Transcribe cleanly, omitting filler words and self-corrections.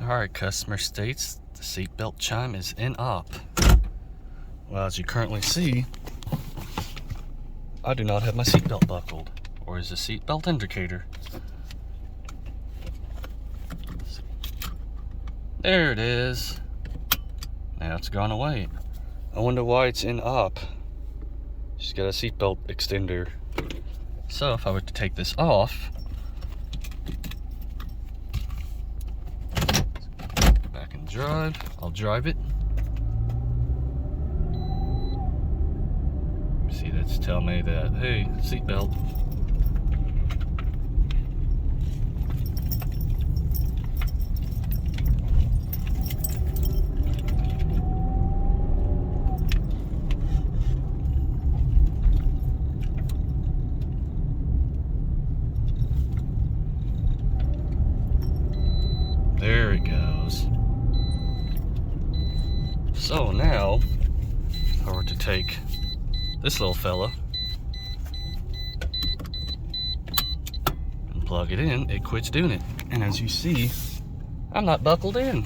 Alright, customer states the seatbelt chime is inop. Well, as you currently see, I do not have my seatbelt buckled. Or is the seatbelt indicator? There it is. Now it's gone away. I wonder why it's inop. She's got a seatbelt extender. So if I were to take this off, back and drive, I'll drive it. See, that's telling me that, hey, seatbelt. There it goes. So now, if I were to take this little fella and plug it in, it quits doing it. And as you see, I'm not buckled in.